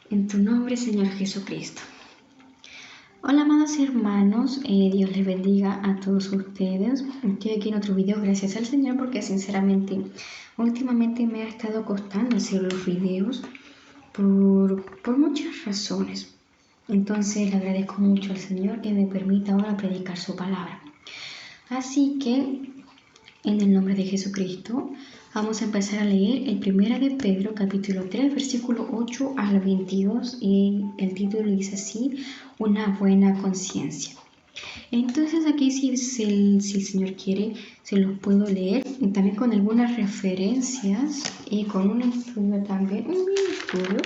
En tu nombre, Señor Jesucristo. Hola, amados hermanos, Dios les bendiga a todos ustedes. Estoy aquí en otro video, gracias al Señor, porque sinceramente, últimamente me ha estado costando hacer los videos por muchas razones. Entonces, le agradezco mucho al Señor que me permita ahora predicar su palabra. Así que, en el nombre de Jesucristo, vamos a empezar a leer el 1 de Pedro, capítulo 3, versículo 8 al 22, y el título dice así: una buena conciencia. Entonces aquí si el Señor quiere, se los puedo leer, y también con algunas referencias y con un estudio también, un estudio.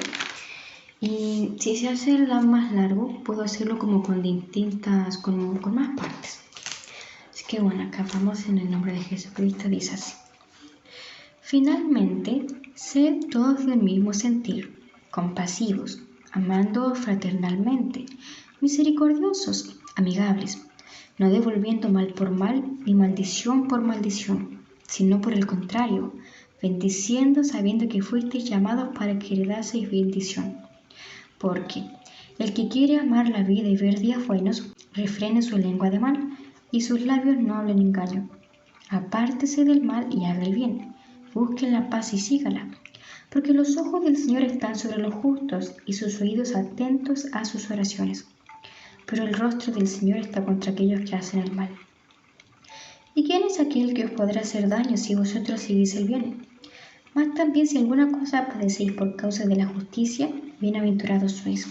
Y si se hace más largo, puedo hacerlo como con distintas, con más partes. Así que bueno, acá vamos en el nombre de Jesucristo, dice así: finalmente, sed todos del mismo sentir, compasivos, amando fraternalmente, misericordiosos, amigables, no devolviendo mal por mal ni maldición por maldición, sino por el contrario, bendiciendo sabiendo que fuisteis llamados para que heredaseis bendición. Porque el que quiere amar la vida y ver días buenos, refrene su lengua de mal, y sus labios no hablen engaño. Apártese del mal y haga el bien. Busque la paz y sígala, porque los ojos del Señor están sobre los justos y sus oídos atentos a sus oraciones. Pero el rostro del Señor está contra aquellos que hacen el mal. ¿Y quién es aquel que os podrá hacer daño si vosotros seguís el bien? Mas también si alguna cosa padecéis por causa de la justicia, bienaventurados sois.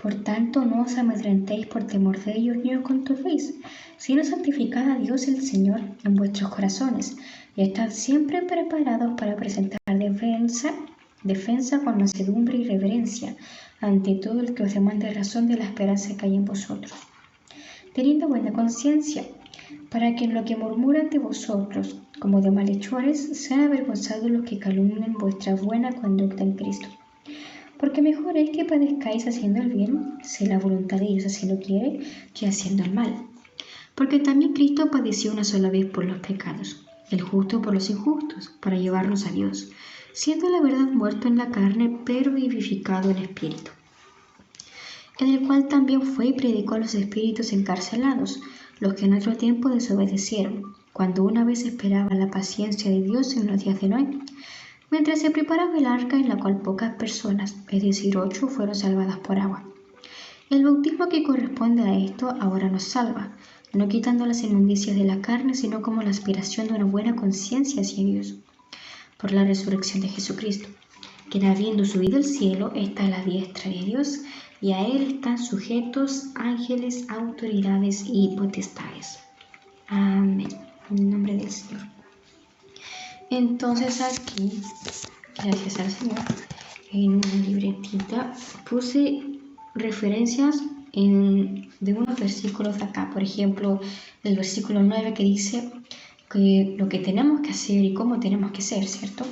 Por tanto, no os amedrentéis por temor de ellos ni os conturbéis, sino santificad a Dios el Señor en vuestros corazones, y estad siempre preparados para presentar defensa con mansedumbre y reverencia ante todo el que os demande razón de la esperanza que hay en vosotros, teniendo buena conciencia, para que en lo que murmuran de vosotros, como de malhechores, sean avergonzados los que calumnian vuestra buena conducta en Cristo. Porque mejor es que padezcáis haciendo el bien, si la voluntad de Dios así lo quiere, que haciendo el mal. Porque también Cristo padeció una sola vez por los pecados, el justo por los injustos, para llevarnos a Dios, siendo la verdad muerto en la carne, pero vivificado en espíritu. En el cual también fue y predicó a los espíritus encarcelados, los que en otro tiempo desobedecieron, cuando una vez esperaba la paciencia de Dios en los días de Noé, mientras se preparaba el arca en la cual pocas personas, es decir 8, fueron salvadas por agua. El bautismo que corresponde a esto ahora nos salva, no quitando las inmundicias de la carne, sino como la aspiración de una buena conciencia hacia Dios, por la resurrección de Jesucristo, quien habiendo subido al cielo está a la diestra de Dios, y a él están sujetos ángeles, autoridades y potestades. Amén. En el nombre del Señor. Entonces aquí, gracias al Señor, en una libretita puse referencias de unos versículos de acá. Por ejemplo, el versículo 9 que dice que lo que tenemos que hacer y cómo tenemos que ser, ¿cierto?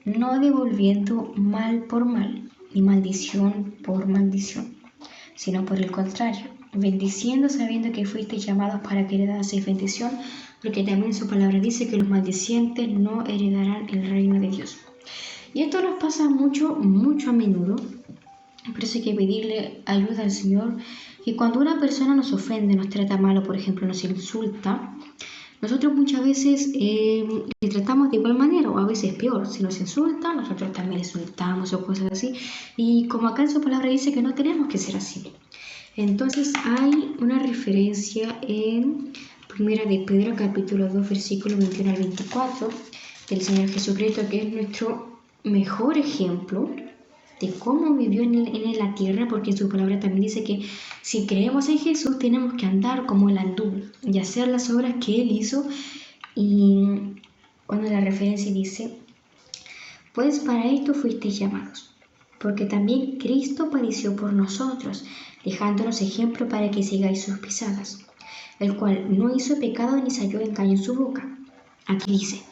No devolviendo mal por mal, ni maldición por maldición, sino por el contrario, bendiciendo sabiendo que fuisteis llamados para que heredaseis bendición, porque también su palabra dice que los maldicientes no heredarán el reino de Dios. Y esto nos pasa mucho a menudo. Por eso hay que pedirle ayuda al Señor. Y cuando una persona nos ofende, nos trata mal o por ejemplo nos insulta, nosotros muchas veces le tratamos de igual manera o a veces peor. Si nos insultan, nosotros también le insultamos o cosas así. Y como acá en su palabra dice que no tenemos que ser así. Entonces hay una referencia en 1 de Pedro capítulo 2 versículo 21 al 24 del Señor Jesucristo, que es nuestro mejor ejemplo de cómo vivió en la tierra, porque en su palabra también dice que si creemos en Jesús tenemos que andar como Él anduvo y hacer las obras que Él hizo. Y cuando la referencia dice: pues para esto fuisteis llamados, porque también Cristo padeció por nosotros, dejándonos ejemplo para que sigáis sus pisadas, el cual no hizo pecado ni salió engaño en su boca. Aquí dice: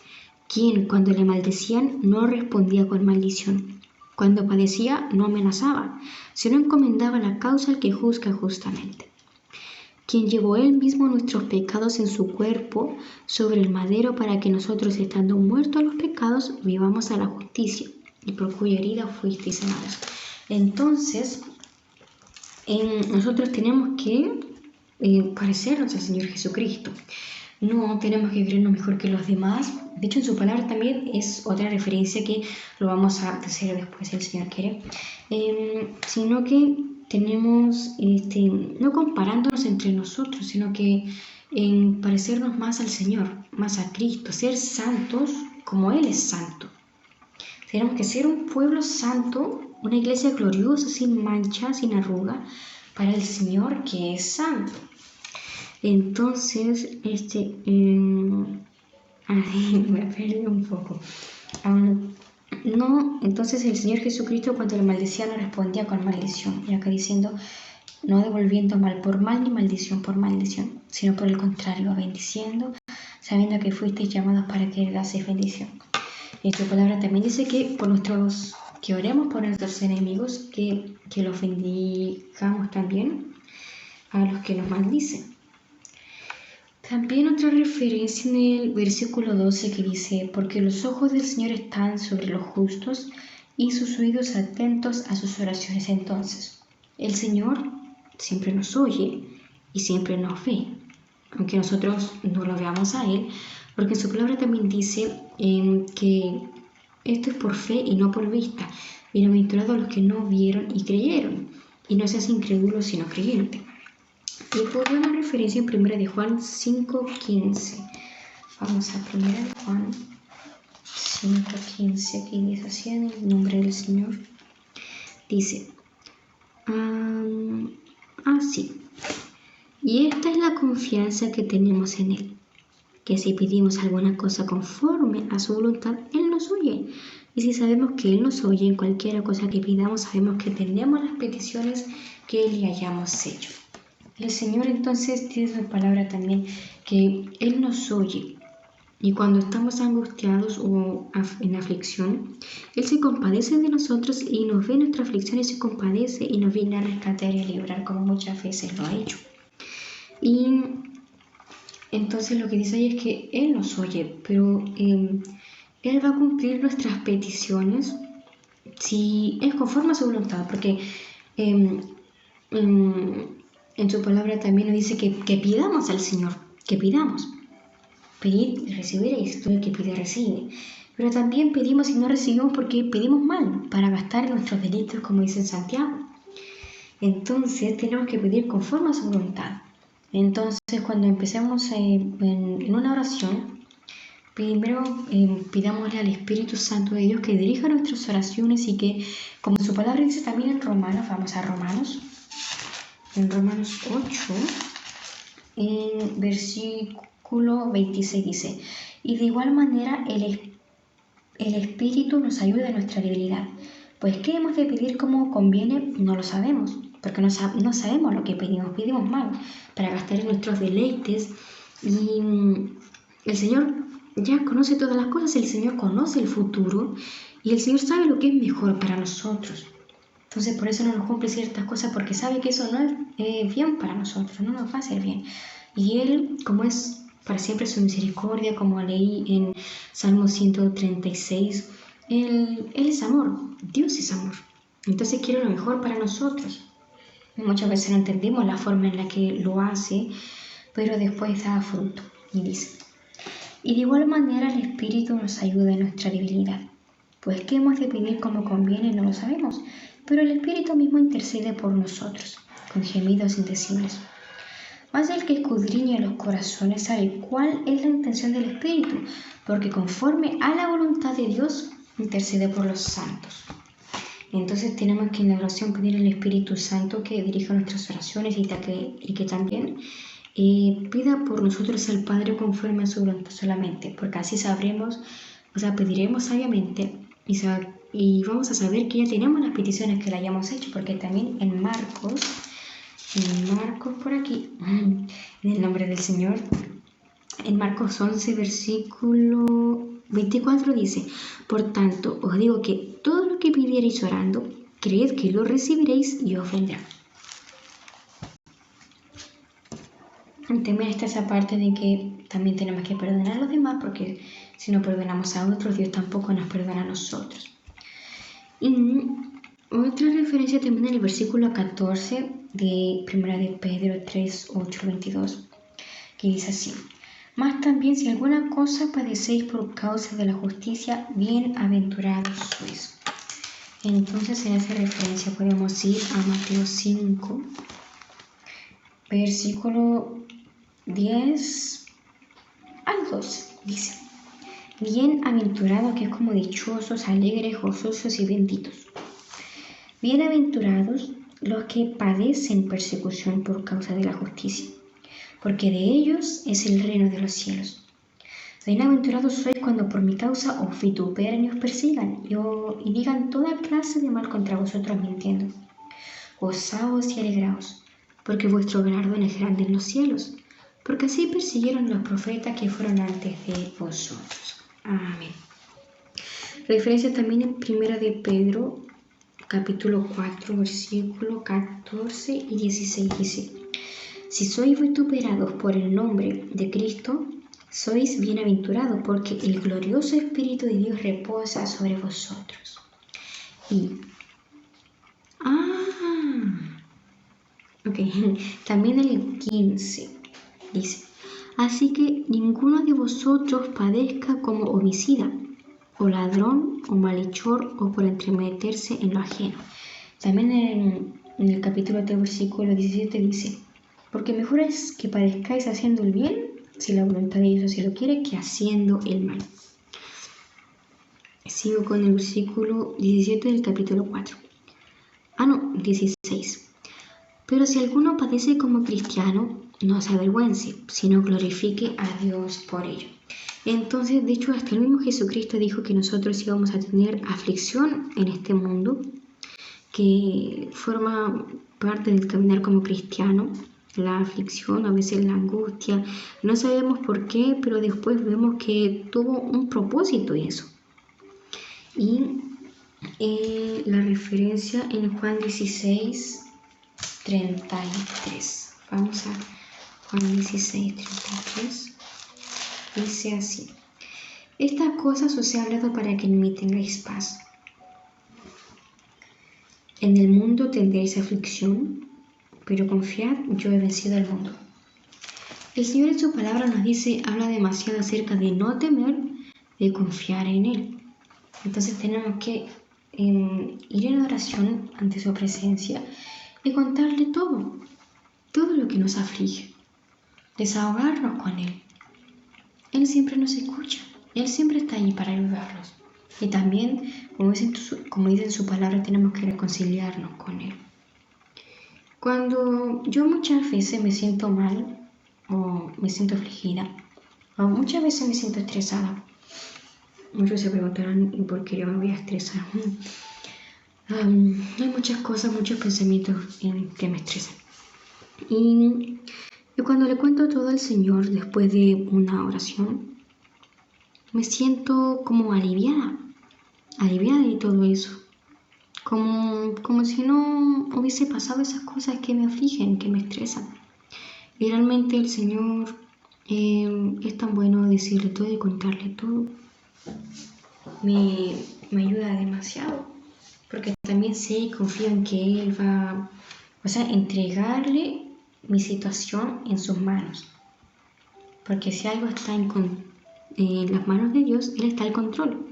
quien cuando le maldecían no respondía con maldición. Cuando padecía no amenazaba, sino encomendaba la causa al que juzga justamente. Quien llevó él mismo nuestros pecados en su cuerpo sobre el madero para que nosotros, estando muertos a los pecados, vivamos a la justicia, y por cuya herida fuisteis sanados. Entonces, nosotros tenemos que parecernos al Señor Jesucristo. No tenemos que creernos mejor que los demás. De hecho, en su palabra también es otra referencia que lo vamos a decir después si el Señor quiere. Sino que tenemos, no comparándonos entre nosotros, sino que en parecernos más al Señor, más a Cristo, ser santos como Él es santo. Tenemos que ser un pueblo santo, una iglesia gloriosa, sin mancha, sin arruga, para el Señor que es santo. Entonces, me perdí un poco. Entonces el Señor Jesucristo cuando le maldecía no respondía con maldición. Y acá diciendo, no devolviendo mal por mal ni maldición por maldición, sino por el contrario, bendiciendo, sabiendo que fuisteis llamados para que hagáis bendición. Y tu palabra también dice que que oremos por nuestros enemigos, que los bendigamos también a los que nos maldicen. También otra referencia en el versículo 12 que dice, porque los ojos del Señor están sobre los justos y sus oídos atentos a sus oraciones. Entonces, el Señor siempre nos oye y siempre nos ve, aunque nosotros no lo veamos a Él, porque en su palabra también dice que esto es por fe y no por vista. Bienaventurados los que no vieron y creyeron, y no seas incrédulo sino creyente. Y por una referencia en 1 de Juan 5:15. Vamos a 1 de Juan 5:15, aquí dice así en el nombre del Señor. Dice, así. Y esta es la confianza que tenemos en Él, que si pedimos alguna cosa conforme a su voluntad, Él nos oye. Y si sabemos que Él nos oye en cualquier cosa que pidamos, sabemos que tenemos las peticiones que le hayamos hecho. El Señor entonces tiene su palabra también, que Él nos oye. Y cuando estamos angustiados o en aflicción, Él se compadece de nosotros y nos ve nuestra aflicción y se compadece y nos viene a rescatar y a librar como muchas veces lo ha hecho. Y entonces lo que dice ahí es que Él nos oye, pero Él va a cumplir nuestras peticiones si es conforme a su voluntad, porque en su palabra también nos dice que pidamos al Señor, que pidamos. Pedid y recibiréis, todo el que pide recibe. Pero también pedimos y no recibimos porque pedimos mal, para gastar en nuestros delitos, como dice Santiago. Entonces tenemos que pedir conforme a su voluntad. Entonces cuando empecemos en una oración, primero pidámosle al Espíritu Santo de Dios que dirija nuestras oraciones y que, como su palabra dice también en Romanos, vamos a Romanos, en Romanos 8, en versículo 26 dice, y de igual manera el Espíritu nos ayuda en nuestra debilidad, pues ¿qué hemos de pedir como conviene? No lo sabemos, porque no sabemos lo que pedimos mal, para gastar en nuestros deleites, y el Señor ya conoce todas las cosas, el Señor conoce el futuro, y el Señor sabe lo que es mejor para nosotros. Entonces por eso no nos cumple ciertas cosas, porque sabe que eso no es bien para nosotros, no nos va a hacer bien. Y Él, como es para siempre su misericordia, como leí en Salmo 136, Él es amor, Dios es amor. Entonces quiere lo mejor para nosotros. Muchas veces no entendemos la forma en la que lo hace, pero después da fruto. Y dice, y de igual manera el Espíritu nos ayuda en nuestra debilidad. Pues ¿qué hemos de pedir como conviene? No lo sabemos, pero el Espíritu mismo intercede por nosotros, con gemidos indecibles. Mas el que escudriña los corazones sabe cuál es la intención del Espíritu, porque conforme a la voluntad de Dios intercede por los santos. Entonces tenemos que en la oración pedir al Espíritu Santo que dirija nuestras oraciones y que también pida por nosotros al Padre conforme a su voluntad solamente, porque así sabremos, pediremos sabiamente y vamos a saber que ya tenemos las peticiones que le hayamos hecho, porque también en Marcos por aquí, en el nombre del Señor, en Marcos 11, versículo 24 dice, por tanto, os digo que todo lo que pidiereis orando, creed que lo recibiréis y os vendrá. También está esa parte de que también tenemos que perdonar a los demás, porque si no perdonamos a otros, Dios tampoco nos perdona a nosotros. Y Otra referencia también en el versículo 14 de 1 de Pedro 3, 8 al 22, que dice así: Mas también si alguna cosa padecéis por causa de la justicia, bienaventurados sois. Entonces en esa referencia podemos ir a Mateo 5, versículo 10 al 12. Dice: Bienaventurados, que es como dichosos, alegres, gozosos y benditos. Bienaventurados los que padecen persecución por causa de la justicia, porque de ellos es el reino de los cielos. Bienaventurados sois cuando por mi causa os vituperen y os persigan, y digan toda clase de mal contra vosotros mintiendo. Gozaos y alegraos, porque vuestro galardón es grande en los cielos, porque así persiguieron los profetas que fueron antes de vosotros. Amén. Referencia también en 1 de Pedro, capítulo 4, versículo 14 y 16 dice: Si sois vituperados por el nombre de Cristo, sois bienaventurados, porque el glorioso Espíritu de Dios reposa sobre vosotros. También el 15 dice: Así que ninguno de vosotros padezca como homicida, o ladrón, o malhechor, o por entremeterse en lo ajeno. También en el capítulo 3, versículo 17 dice: Porque mejor es que padezcáis haciendo el bien, si la voluntad de Dios así lo quiere, que haciendo el mal. Sigo con el versículo 17 del capítulo 4. 16. Pero si alguno padece como cristiano, no se avergüence, sino glorifique a Dios por ello. Entonces, de hecho, hasta el mismo Jesucristo dijo que nosotros íbamos a tener aflicción en este mundo, que forma parte del caminar como cristiano, la aflicción, a veces la angustia. No sabemos por qué, pero después vemos que tuvo un propósito eso. Y la referencia en Juan 16, 33. Vamos a Juan 16, 33. Dice así: Estas cosas os he hablado para que en mí tengáis paz. En el mundo tendréis aflicción, pero confiad, yo he vencido al mundo. El Señor en su palabra nos dice, habla demasiado acerca de no temer, de confiar en Él. Entonces tenemos que ir en oración ante su presencia y contarle todo lo que nos aflige, desahogarnos con Él. Él siempre nos escucha, Él siempre está ahí para ayudarnos. Y también, como dice en su palabra, tenemos que reconciliarnos con Él. Cuando yo muchas veces me siento mal, o me siento afligida, o muchas veces me siento estresada, muchos se preguntarán, ¿y por qué yo me voy a estresar? Hay muchas cosas, muchos pensamientos que me estresan. Y cuando le cuento todo al Señor después de una oración, me siento como aliviada de todo eso. Como si no hubiese pasado esas cosas que me afligen, que me estresan. Y realmente el Señor es tan bueno decirle todo y contarle todo. Me ayuda demasiado, porque también sé y confío en que Él va, entregarle mi situación en sus manos. Porque si algo está en las manos de Dios, Él está al control.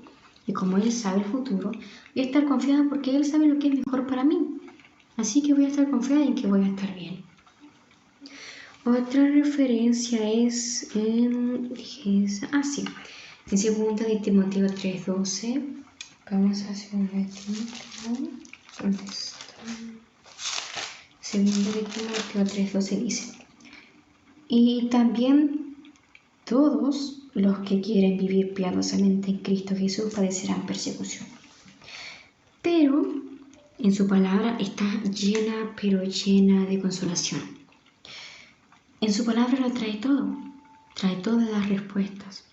Y como Él sabe el futuro, voy a estar confiada porque Él sabe lo que es mejor para mí. Así que voy a estar confiada en que voy a estar bien. Otra referencia es en 2 de Timoteo 3:12. Vamos a 2 de Timoteo. ¿Dónde está? 2 de Timoteo 3:12 dice: Y también todos los que quieren vivir piadosamente en Cristo Jesús padecerán persecución. Pero en su palabra está llena de consolación. En su palabra lo trae todo, trae todas las respuestas.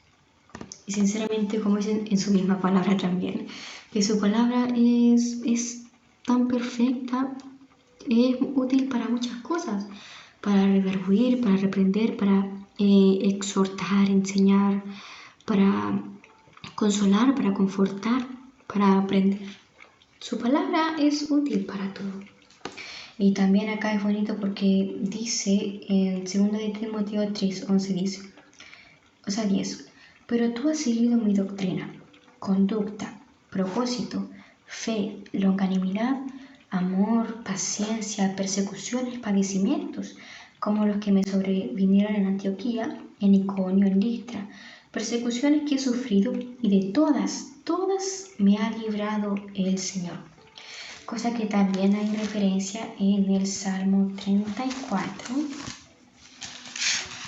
Y sinceramente, como dicen en su misma palabra también, que su palabra es tan perfecta, es útil para muchas cosas, para redarguir, para reprender, para exhortar, enseñar, para consolar, para confortar, para aprender. Su palabra es útil para todo. Y también acá es bonito porque dice en 2 de Timoteo 3:11 dice, 10, pero tú has seguido mi doctrina, conducta, propósito, fe, longanimidad, amor, paciencia, persecuciones, padecimientos, como los que me sobrevinieron en Antioquía, en Iconio, en Listra, persecuciones que he sufrido y de todas me ha librado el Señor. Cosa que también hay referencia en el Salmo 34,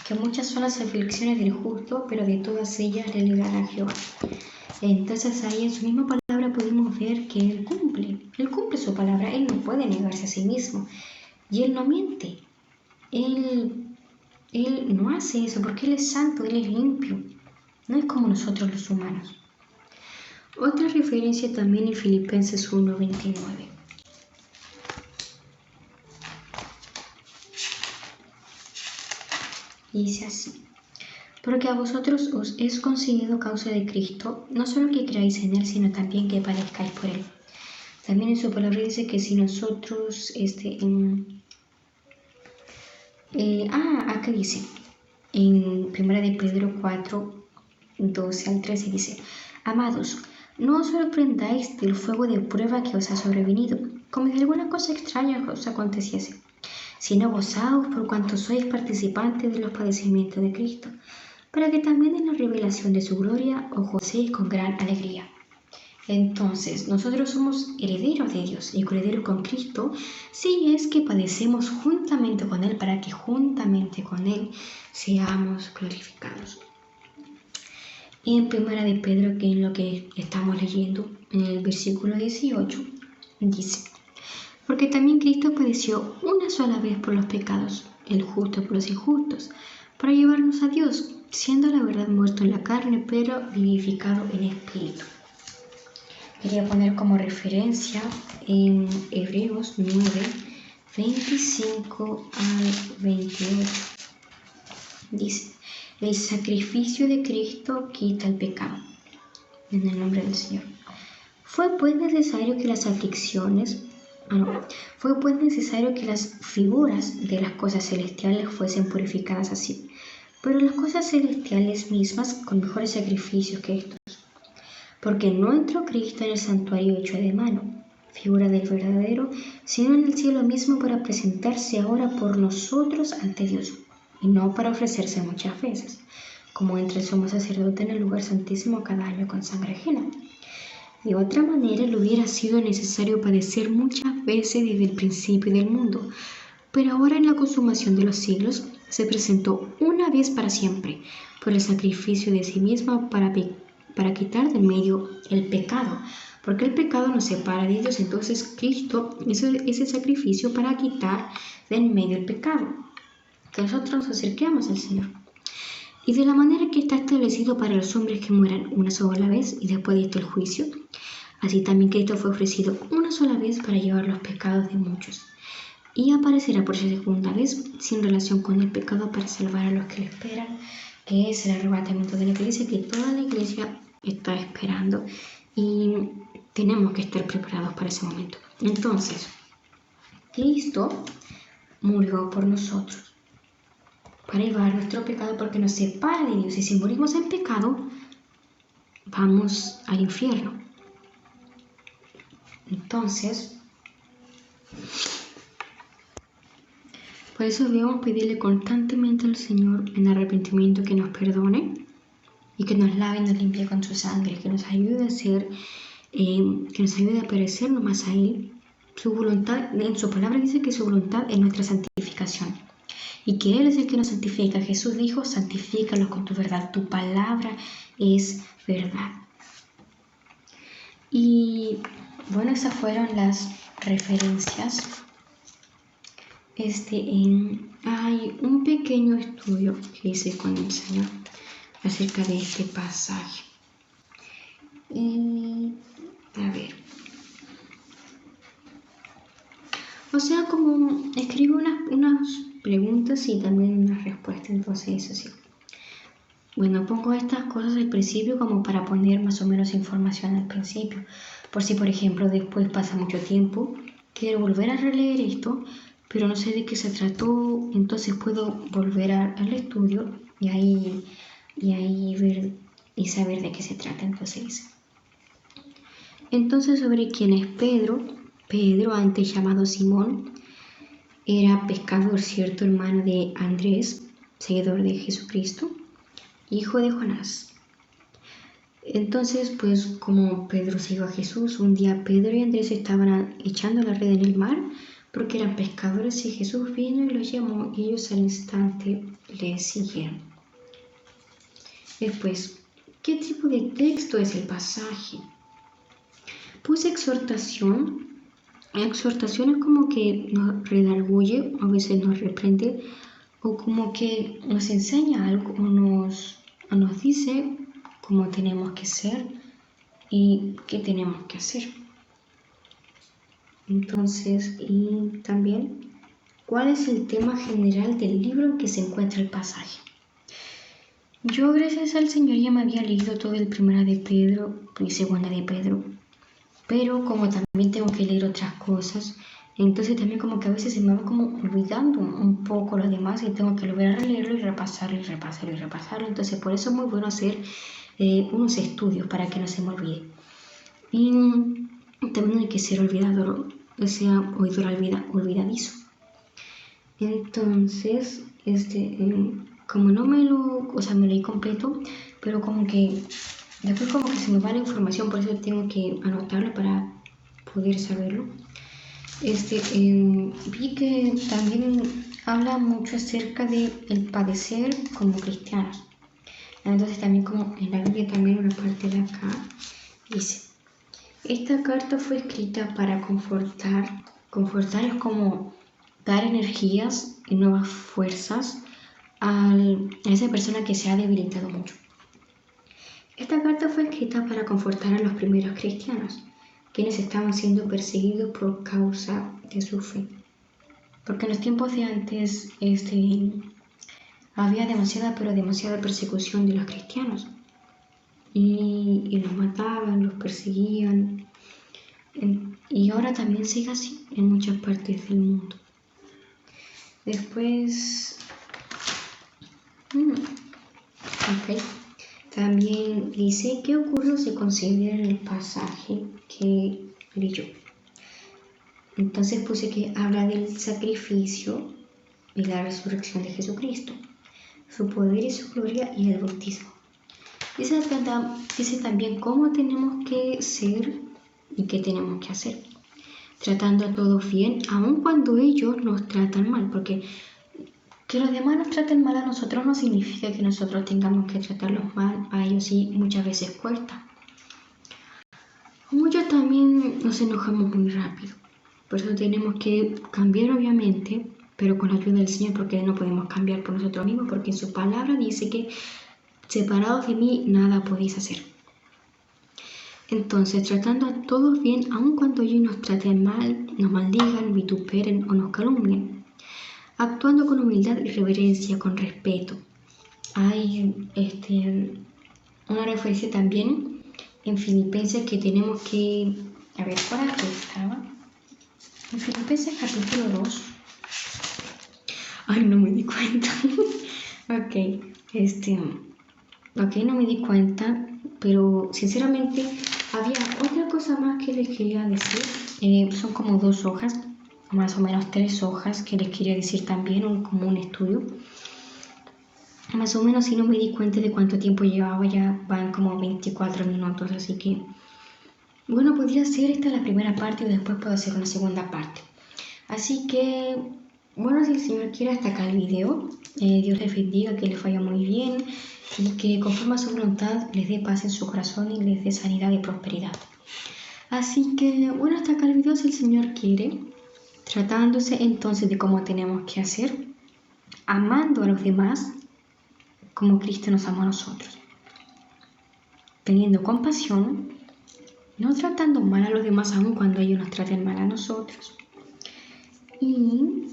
que muchas son las aflicciones del justo, pero de todas ellas le librará Jehová. Entonces ahí en su misma palabra podemos ver que Él cumple su palabra, Él no puede negarse a sí mismo y Él no miente, Él no hace eso porque Él es santo, Él es limpio, no es como nosotros los humanos. Otra referencia también en Filipenses 1:29. Dice así, porque a vosotros os es concedido causa de Cristo, no solo que creáis en Él, sino también que padezcáis por Él. También en su palabra dice que si nosotros, acá dice, en 1 de Pedro 4:12-13 dice, amados, no os sorprendáis del fuego de prueba que os ha sobrevenido, como si alguna cosa extraña os aconteciese, sino gozaos por cuanto sois participantes de los padecimientos de Cristo, para que también en la revelación de su gloria os gocéis con gran alegría. Entonces, nosotros somos herederos de Dios y herederos con Cristo si es que padecemos juntamente con Él para que juntamente con Él seamos glorificados. Y en 1 de Pedro, que es lo que estamos leyendo, en el versículo 18, dice, porque también Cristo padeció una sola vez por los pecados, el justo por los injustos, para llevarnos a Dios, siendo la verdad muerto en la carne, pero vivificado en espíritu. Quería poner como referencia en Hebreos 9:25-28. Dice, el sacrificio de Cristo quita el pecado. En el nombre del Señor. Fue pues necesario que las figuras de las cosas celestiales fuesen purificadas así, pero las cosas celestiales mismas con mejores sacrificios que estos. Porque no entró Cristo en el santuario hecho de mano, figura del verdadero, sino en el cielo mismo para presentarse ahora por nosotros ante Dios, y no para ofrecerse muchas veces, como entra el sumo sacerdote en el lugar santísimo cada año con sangre ajena. De otra manera le hubiera sido necesario padecer muchas veces desde el principio del mundo, pero ahora en la consumación de los siglos se presentó una vez para siempre por el sacrificio de sí mismo para quitar de en medio el pecado, porque el pecado nos separa de Dios. Entonces Cristo hizo ese sacrificio para quitar de en medio el pecado, que nosotros nos acerquemos al Señor. Y de la manera que está establecido para los hombres que mueran una sola vez y después de esto el juicio, así también Cristo fue ofrecido una sola vez para llevar los pecados de muchos, y aparecerá por segunda vez sin relación con el pecado para salvar a los que le esperan, que es el arrebatamiento de la iglesia, que toda la iglesia está esperando y tenemos que estar preparados para ese momento. Entonces, Cristo murió por nosotros para llevar nuestro pecado porque nos separa de Dios, y si morimos en pecado vamos al infierno. Entonces, por eso debemos pedirle constantemente al Señor en arrepentimiento que nos perdone y que nos lave y nos limpie con su sangre, que nos ayude a parecernos más a Él. Su voluntad, en su palabra dice que su voluntad es nuestra santificación y que Él es el que nos santifica. Jesús dijo, santifícalos con tu verdad, tu palabra es verdad. Y bueno, esas fueron las referencias. Hay un pequeño estudio que hice con el Señor acerca de este pasaje. Y a ver, como escribo unas preguntas y también unas respuestas, entonces así. Bueno, pongo estas cosas al principio como para poner más o menos información al principio, Por si, por ejemplo, después pasa mucho tiempo, quiero volver a releer esto, pero no sé de qué se trató, entonces puedo volver al estudio y ahí ver y saber de qué se trata. Entonces sobre quién es Pedro. Pedro, antes llamado Simón, era pescador, cierto, hermano de Andrés, seguidor de Jesucristo, hijo de Jonás. Entonces, pues como Pedro siguió a Jesús, un día Pedro y Andrés estaban echando la red en el mar porque eran pescadores y Jesús vino y los llamó y ellos al instante le siguieron. Después, ¿qué tipo de texto es el pasaje? Puse exhortación. Exhortación es como que nos redarguye, a veces nos reprende, o como que nos enseña algo, o nos dice cómo tenemos que ser y qué tenemos que hacer. Entonces, y también, ¿cuál es el tema general del libro en que se encuentra el pasaje? Yo, gracias al Señor, ya me había leído todo el primera de Pedro y segunda de Pedro, pero como también tengo que leer otras cosas, entonces también como que a veces se me va como olvidando un poco lo demás y tengo que volver a releerlo y repasarlo y repasarlo y repasarlo. Entonces por eso es muy bueno hacer unos estudios para que no se me olvide. Y también hay que ser olvidador, o sea, oidor olvidadizo. Entonces, como no me me leí completo, pero como que después como que se me va la información, por eso tengo que anotarlo para poder saberlo. Vi que también habla mucho acerca de el padecer como cristianos. Entonces también como en la Biblia también una parte de acá dice, esta carta fue escrita para confortar. Confortar es como dar energías y nuevas fuerzas a esa persona que se ha debilitado mucho. Esta carta fue escrita para confortar a los primeros cristianos, quienes estaban siendo perseguidos por causa de su fe. Porque en los tiempos de antes había demasiada persecución de los cristianos. Y los mataban, los perseguían. Y ahora también sigue así en muchas partes del mundo. Después, también dice qué ocurre si consideran el pasaje que leyó. Entonces puse que habla del sacrificio y la resurrección de Jesucristo, su poder y su gloria y el bautismo. Dice también cómo tenemos que ser y qué tenemos que hacer, tratando a todos bien, aun cuando ellos nos tratan mal, porque que los demás nos traten mal a nosotros no significa que nosotros tengamos que tratarlos mal a ellos, y muchas veces cuesta. Muchos también nos enojamos muy rápido, por eso tenemos que cambiar obviamente, pero con la ayuda del Señor, porque no podemos cambiar por nosotros mismos, porque en su palabra dice que separados de mí nada podéis hacer. Entonces, tratando a todos bien, aun cuando ellos nos traten mal, nos maldigan, vituperen o nos calumnien, actuando con humildad y reverencia, con respeto. Hay una referencia también en Filipenses que tenemos que... A ver, ¿cuál estaba? En Filipenses capítulo 2. Ay, no me di cuenta. Ok, no me di cuenta, pero sinceramente había otra cosa más que les quería decir. Son como 2 hojas, más o menos 3 hojas que les quería decir también, como un estudio. Más o menos, si no me di cuenta de cuánto tiempo llevaba, ya van como 24 minutos, así que bueno, podría ser esta la primera parte y después puedo hacer una segunda parte. Así que, bueno, si el Señor quiere, hasta acá el video. Dios les bendiga, que les vaya muy bien y que conforme a su voluntad les dé paz en su corazón y les dé sanidad y prosperidad. Así que, bueno, hasta acá el video si el Señor quiere, tratándose entonces de cómo tenemos que hacer, amando a los demás como Cristo nos amó a nosotros, teniendo compasión, no tratando mal a los demás aun cuando ellos nos traten mal a nosotros, y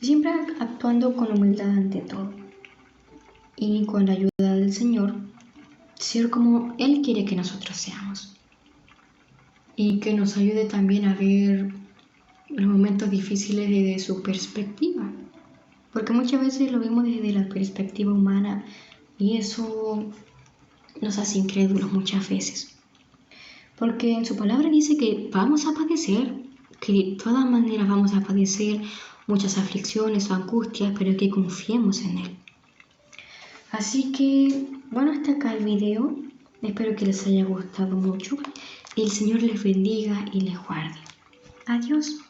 siempre actuando con humildad ante todo, y con la ayuda del Señor, ser como Él quiere que nosotros seamos. Y que nos ayude también a ver los momentos difíciles desde su perspectiva. Porque muchas veces lo vemos desde la perspectiva humana y eso nos hace incrédulos muchas veces. Porque en su palabra dice que vamos a padecer, que de todas maneras vamos a padecer muchas aflicciones o angustias, pero que confiemos en Él. Así que, bueno, hasta acá el video. Espero que les haya gustado mucho. El Señor les bendiga y les guarde. Adiós.